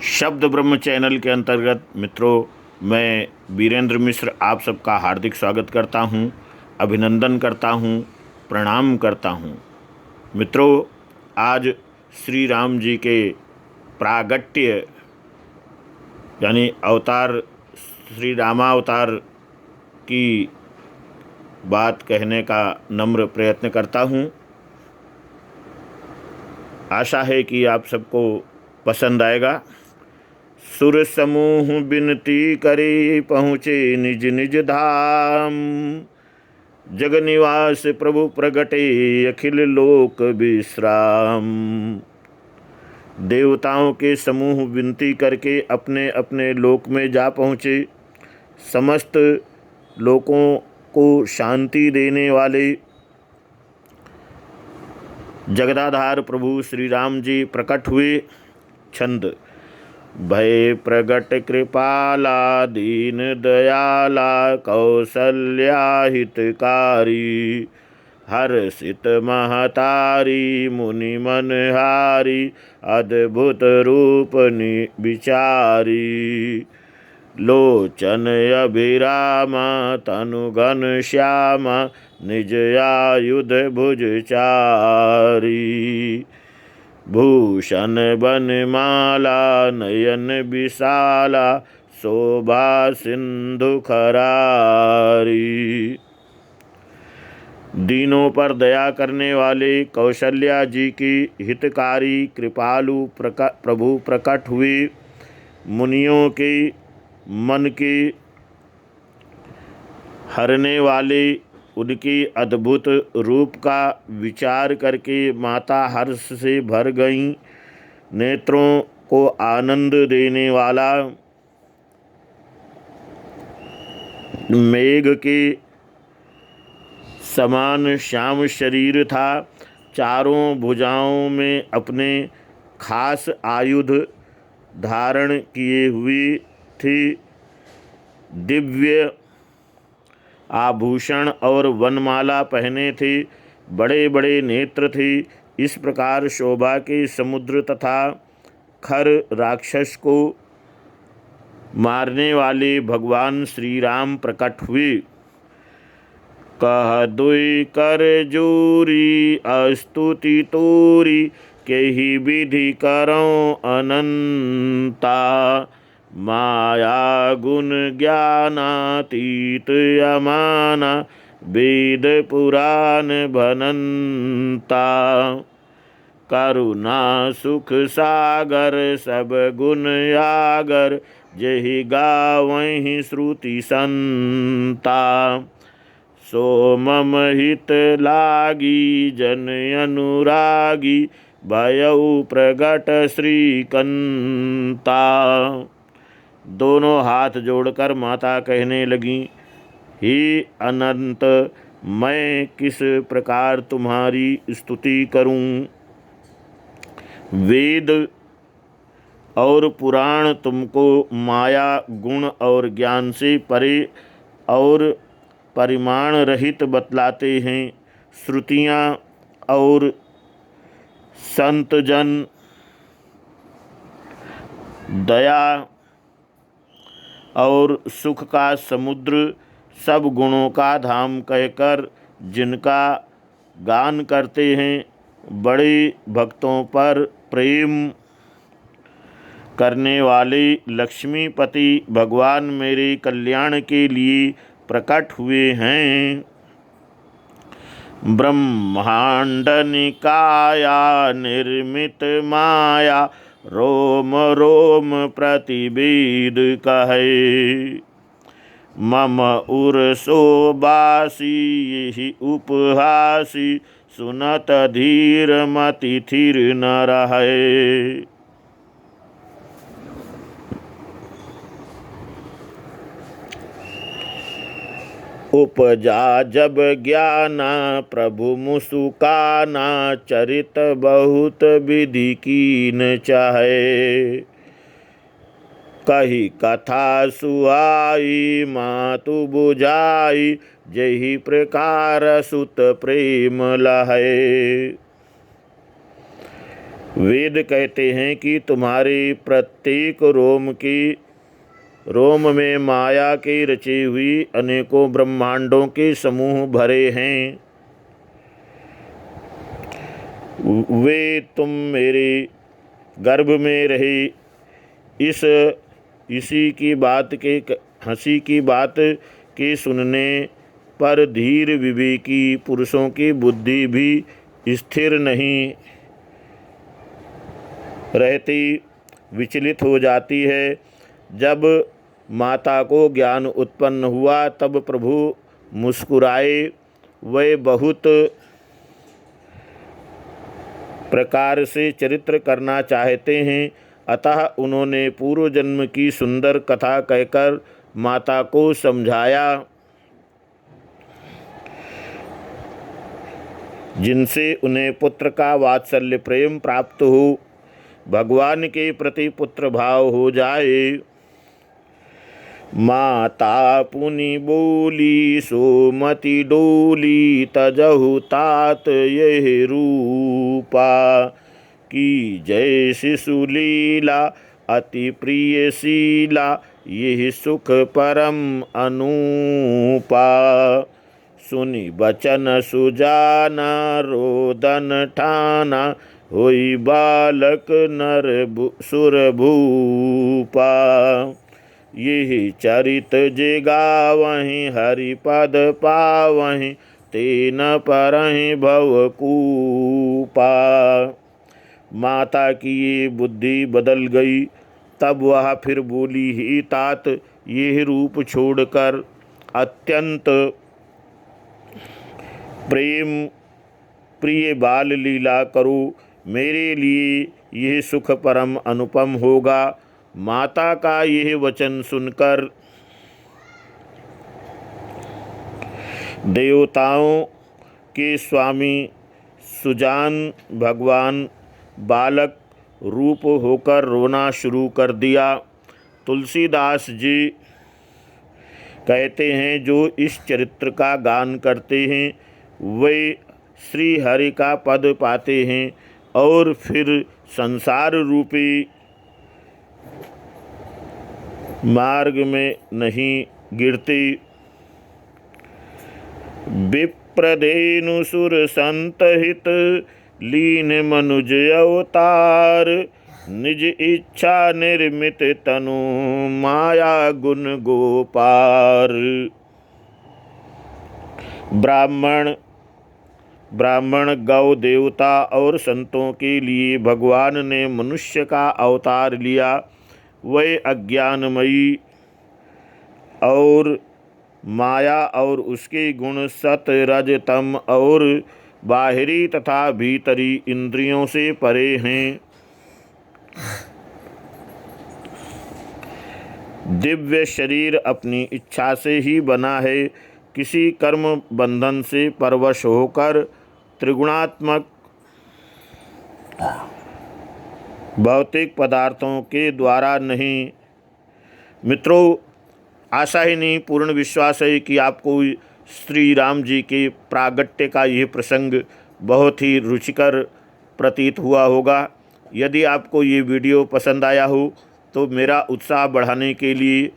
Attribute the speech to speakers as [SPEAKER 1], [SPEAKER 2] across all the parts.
[SPEAKER 1] शब्द ब्रह्म चैनल के अंतर्गत मित्रों, मैं वीरेंद्र मिश्र आप सबका हार्दिक स्वागत करता हूं, अभिनंदन करता हूं, प्रणाम करता हूं। मित्रों, आज श्री राम जी के प्रागट्य यानी अवतार, श्री रामावतार की बात कहने का नम्र प्रयत्न करता हूं। आशा है कि आप सबको पसंद आएगा। सुर समूह बिनती करे, पहुँचे निज निज धाम। जग निवास प्रभु प्रगटे, अखिल लोक विश्राम। देवताओं के समूह विनती करके अपने अपने लोक में जा पहुँचे। समस्त लोकों को शांति देने वाले जगदाधार प्रभु श्री राम जी प्रकट हुए। छंद: भय प्रगट कृपाला, दीन दयाला, कौसल्या हितकारी। हर्षित महतारी, मुनि मनहारी, अद्भुत रूप विचारी। लोचन अभिरामा, तनु घन श्यामा, निज आयुध भुज चारी। भूषण बनमाला, नयन विशाला, शोभा सिंधु खरारी। दीनों पर दया करने वाले कौशल्या जी की हितकारी कृपालु प्रभु प्रकट हुए। मुनियों के मन के हरने वाले उनके अद्भुत रूप का विचार करके माता हर्ष से भर गईं। नेत्रों को आनंद देने वाला मेघ के समान श्याम शरीर था। चारों भुजाओं में अपने खास आयुध धारण किए हुए थे। दिव्य आभूषण और वनमाला पहने थे। बड़े बड़े नेत्र थे। इस प्रकार शोभा के समुद्र तथा खर राक्षस को मारने वाले भगवान श्री राम प्रकट हुए। कह दुई कर जोरी, अस्तुति तोरी, केहि विधि करौं अनंता। माया गुण ज्ञानातीत अमाना, वेद पुराण भनंता। करुणा सुख सागर, सब गुण आगर, जेहि गावहीं श्रुति संता। सो मम हित लागी, जन अनुरागी, भयउ प्रगट श्रीकंता। दोनों हाथ जोड़कर माता कहने लगीं, हे अनंत, मैं किस प्रकार तुम्हारी स्तुति करूं। वेद और पुराण तुमको माया गुण और ज्ञान से परे और परिमाण रहित बतलाते हैं। श्रुतियाँ और संत जन दया और सुख का समुद्र, सब गुणों का धाम कहकर जिनका गान करते हैं, बड़े भक्तों पर प्रेम करने वाले लक्ष्मीपति भगवान मेरे कल्याण के लिए प्रकट हुए हैं। ब्रह्मांड निकाया, निर्मित माया, रोम रोम प्रतिवेद कहे। मम उरसो बासी, यही उपहासी, सुनत धीर मति थिर न रहे। उपजा जब ज्ञाना, प्रभु मुसुकाना, चरित बहुत विधि कीन चाहे। कही कथा सुहाई, मातु बुझाई, जेहि प्रकार सुत प्रेम लहे। वेद कहते हैं कि तुम्हारे प्रत्येक रोम में माया के रची हुई अनेकों ब्रह्मांडों के समूह भरे हैं। वे तुम मेरे गर्भ में रहे। हंसी की बात के सुनने पर धीर विवेकी पुरुषों की बुद्धि भी स्थिर नहीं रहती, विचलित हो जाती है। जब माता को ज्ञान उत्पन्न हुआ तब प्रभु मुस्कुराए। वे बहुत प्रकार से चरित्र करना चाहते हैं, अतः उन्होंने पूर्व जन्म की सुंदर कथा कहकर माता को समझाया, जिनसे उन्हें पुत्र का वात्सल्य प्रेम प्राप्त हो, भगवान के प्रति पुत्र भाव हो जाए। माता पुनि बोली सोमति डोली, तजहु तात यह रूपा, की जय शिशु लीला अति प्रिय शीला, यह सुख परम अनूपा। सुनि बचन सुजाना रोदन ठाना, होई बालक नर सुर भूपा। यही चरित जे गावहि हरिपद पावहि, तेन परहि भवकूपा। माता की ये बुद्धि बदल गई। तब वह फिर बोली, ही तात यह रूप छोड़कर अत्यंत प्रिय बाल लीला करो, मेरे लिए यह सुख परम अनुपम होगा। माता का यह वचन सुनकर देवताओं के स्वामी सुजान भगवान बालक रूप होकर रोना शुरू कर दिया। तुलसीदास जी कहते हैं, जो इस चरित्र का गान करते हैं वे श्री हरि का पद पाते हैं और फिर संसार रूपी मार्ग में नहीं गिरते। विप्रधेनु सुर संत हित, लीन मनुज अवतार, निज इच्छा निर्मित तनु, माया गुण गोपार। ब्राह्मण गौ देवता और संतों के लिए भगवान ने मनुष्य का अवतार लिया। वे अज्ञानमयी और माया और उसके गुण सत रज तम और बाहरी तथा भीतरी इंद्रियों से परे हैं। दिव्य शरीर अपनी इच्छा से ही बना है। किसी कर्म बंधन से परवश होकर त्रिगुणात्मक भौतिक पदार्थों के द्वारा नहीं। मित्रों, आशा ही नहीं पूर्ण विश्वास है कि आपको श्री राम जी के प्रागट्य का यह प्रसंग बहुत ही रुचिकर प्रतीत हुआ होगा। यदि आपको ये वीडियो पसंद आया हो तो मेरा उत्साह बढ़ाने के लिए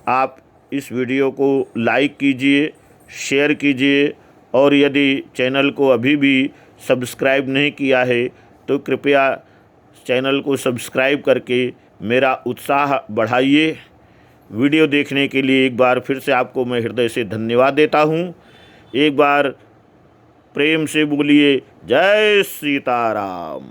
[SPEAKER 1] आप इस वीडियो को लाइक कीजिए, शेयर कीजिए और यदि चैनल को अभी भी सब्सक्राइब नहीं किया है तो कृपया चैनल को सब्सक्राइब करके मेरा उत्साह बढ़ाइए। वीडियो देखने के लिए एक बार फिर से आपको मैं हृदय से धन्यवाद देता हूँ। एक बार प्रेम से बोलिए जय सीताराम।